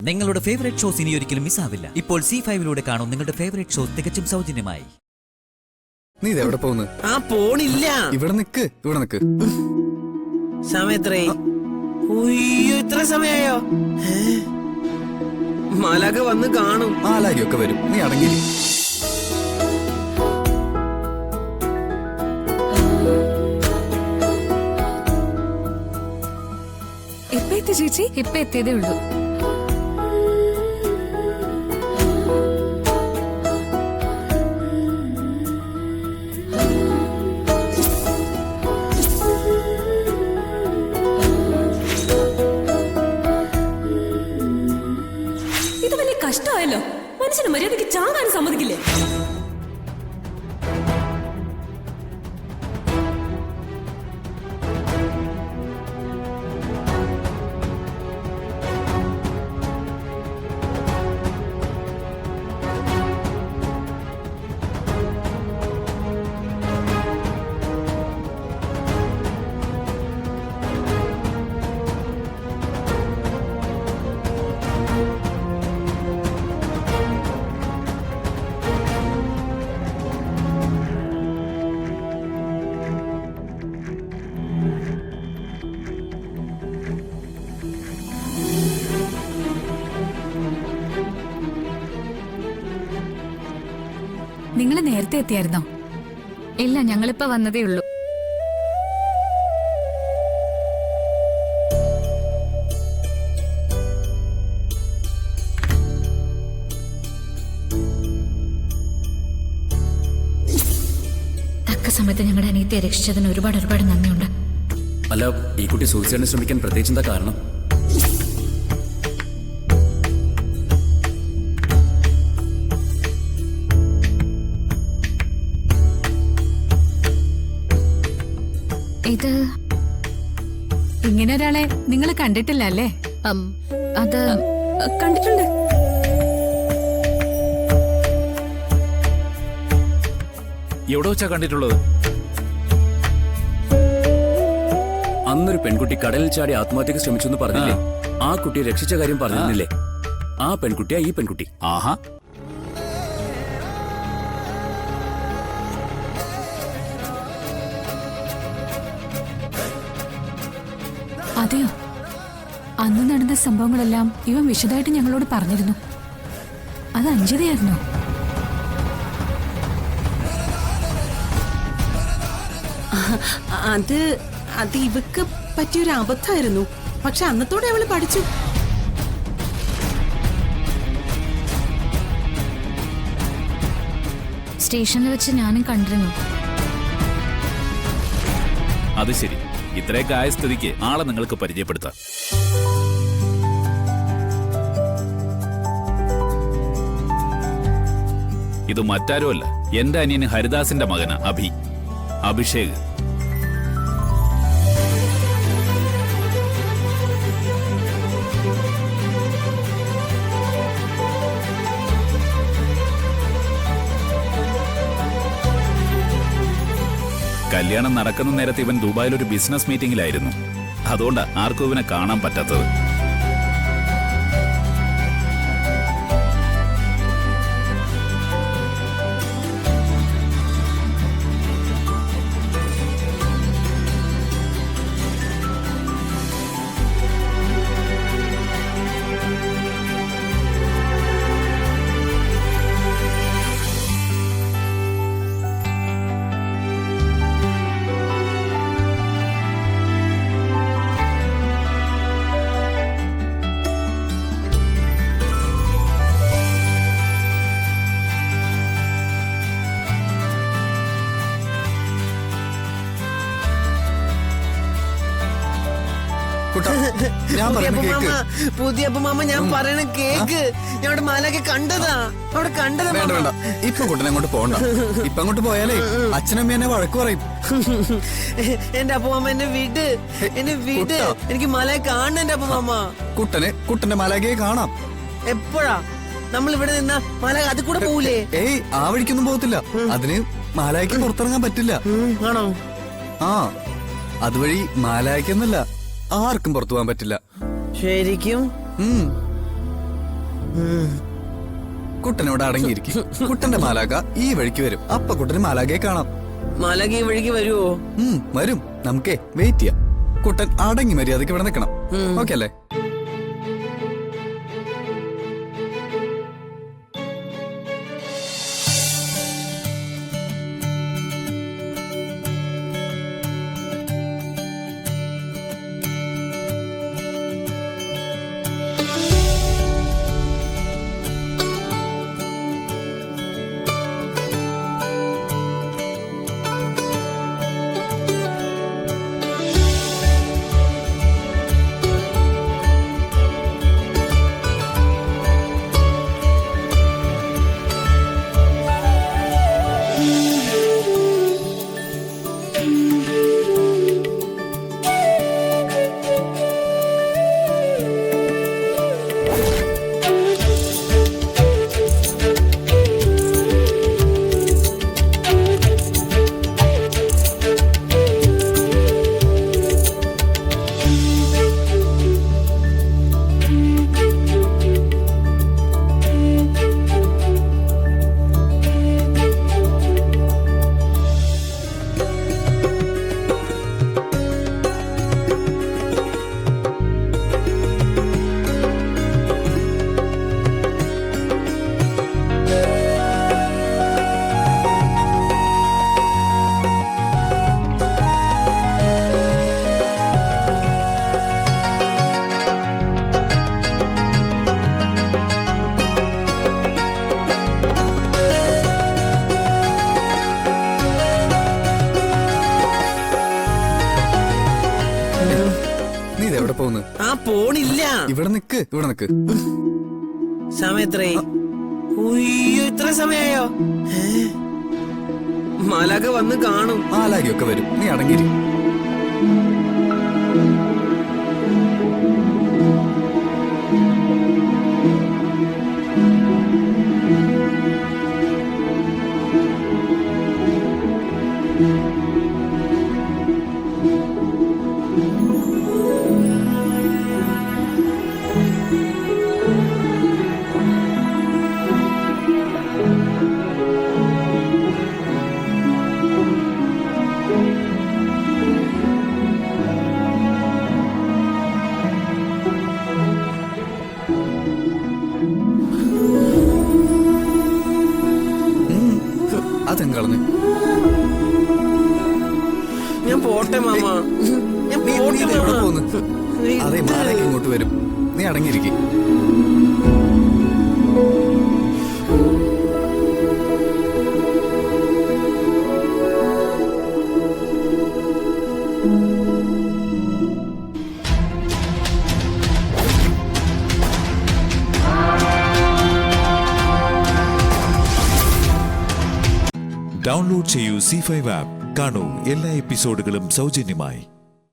നിങ്ങളുടെ favourite shows ഇനി ഒരിക്കലും മിസ്സാവില്ല. ഇപ്പോൾ C5 കാണും നിങ്ങളുടെ ഫേവറേറ്റ് ഷോസ് തികച്ചും സൗജന്യമായി. നീ എവിടെ പോകുന്നു? പോണില്ല. ഇവിടെ നിക്ക്. സമയത്രേ? ഇത്ര സമയായോ? മാലാക വന്ന് കാണും. മാലാകയൊക്കെ വരും, നീ അടങ്ങി. ഇപ്പൊ എത്തി ചേച്ചി? ഇപ്പൊ എത്തിയതേ ഉള്ളൂ. ഇത് വലിയ കഷ്ടമായല്ലോ. മനുഷ്യന് മര്യാദയ്ക്ക് ചാകാൻ സമ്മതിക്കില്ലേ? നിങ്ങള് നേരത്തെ എത്തിയായിരുന്നോ? ഇല്ല, ഞങ്ങളിപ്പോ വന്നതേ ഉള്ളൂ. തക്ക സമയത്ത് ഞങ്ങളുടെ അനിയത്തിയെ രക്ഷിച്ചതിന് ഒരുപാട് നന്ദിയുണ്ട്. അല്ല, ഈ കുട്ടി സൂയിസൈഡിന് ശ്രമിക്കാൻ പ്രത്യേകിച്ച് എന്താ കാരണം? ഇത് ഇങ്ങനെ ഒരാളെ നിങ്ങൾ കണ്ടിട്ടില്ല അല്ലേ? അത് കണ്ടിട്ടുണ്ട്. എവിടെ വെച്ചാ കണ്ടിട്ടുള്ളത്? അന്നൊരു പെൺകുട്ടി കടലിൽ ചാടി ആത്മഹത്യക്ക് ശ്രമിച്ചു എന്ന് പറഞ്ഞില്ലേ? ആ കുട്ടിയെ രക്ഷിച്ച കാര്യം പറഞ്ഞിരുന്നില്ലേ? ആ പെൺകുട്ടിയാ ഈ പെൺകുട്ടി. ആഹാ, അതെയോ? അന്ന് നടന്ന സംഭവങ്ങളെല്ലാം ഇവൻ വിശദമായിട്ട് ഞങ്ങളോട് പറഞ്ഞിരുന്നു. അത് അഞ്ജിതയായിരുന്നോ? അത് ഇവക്ക് പറ്റിയൊരു അബദ്ധമായിരുന്നു. പക്ഷെ അന്നത്തോടെ അവള് പഠിച്ചു. സ്റ്റേഷനിൽ വെച്ച് ഞാനും കണ്ടിരുന്നു. അത് ശരി, ഇത്രയൊക്കെ ആയ സ്ഥിതിക്ക് ആളെ നിങ്ങൾക്ക് പരിചയപ്പെടുത്താം. ഇത് മറ്റാരുമല്ല, എന്റെ അനിയന് ഹരിദാസിന്റെ മകന അഭിഷേക്. കല്യാണം നടക്കുന്ന നേരത്തെ ഇവൻ ദുബായിൽ ഒരു ബിസിനസ് മീറ്റിംഗിലായിരുന്നു. അതുകൊണ്ട് ആർക്കും ഇവനെ കാണാൻ പറ്റാത്തത്. പുതിയ മാമ, ഞാൻ പറയണ കേക്ക്. ഞാൻ അവിടെ മാലാകെ കണ്ടതാ. അവിടെ കണ്ടതാ. വേണ്ട വേണ്ട, ഇപ്പൊ കുട്ടനെ അങ്ങോട്ട് പോകണ്ട. ഇപ്പൊ അങ്ങോട്ട് പോയാലേ അച്ഛനമ്മ എന്നെ വഴക്ക് പറയും. എന്റെ അപ്പമാമ എന്നെ വിട്. എനിക്ക് മാലാകെ കാണണം. എന്റെ അപ്പമാമ, കുട്ടന്റെ മാലാകയെ കാണാം. എപ്പോഴാ? നമ്മൾ ഇവിടെ നിന്നാ മാലാക അത് കൂടെ പോകൂലേ? ഏയ്, ആ വഴിക്കൊന്നും പോകത്തില്ല. അതിന് മാലാകയ്ക്ക് പുറത്തിറങ്ങാൻ പറ്റില്ല. ആണോ? ആ, അതുവഴി മാലാകയ്ക്കൊന്നല്ല, ആർക്കും പുറത്തു പോകാൻ പറ്റില്ല. ശരിക്കും? കുട്ടനോട് അടങ്ങിയിരിക്കും. കുട്ടന്റെ മാലാക ഈ വഴിക്ക് വരും. അപ്പ കുട്ടന് മാലാകയെ കാണാം. മാലാഖ ഈ വഴിക്ക് വരുവോ? വരും. നമുക്കേ വെയിറ്റ് ചെയ്യാം. കുട്ടൻ അടങ്ങി മര്യാദക്ക് ഇവിടെ നിൽക്കണം. ഓക്കെ അല്ലേ? നീ ഇതെവിടെ പോകുന്നു? പോണില്ല. ഇവിടെ നിക്ക്. സമയം എത്രയായി? ഉയ്യോ, ഇത്ര സമയായോ? മാലാഖ വന്ന് കാണും. മാലാകയൊക്കെ വരും. നീ അടങ്ങിയിരിക്കും. അതെങ്കളഞ്ഞ് ഞാൻ പോട്ടെ മാമ. ഞാൻ പോട്ടെ എവിടെ മാമ. പോന്ന്? അതെ, മാലാക ഇങ്ങോട്ട് വരും. നീ അടങ്ങിയിരിക്കും. ഡൗൺലോഡ് ചെയ്യൂ C5 ആപ്പ്. കാണൂ എല്ലാ എപ്പിസോഡുകളും സൗജന്യമായി.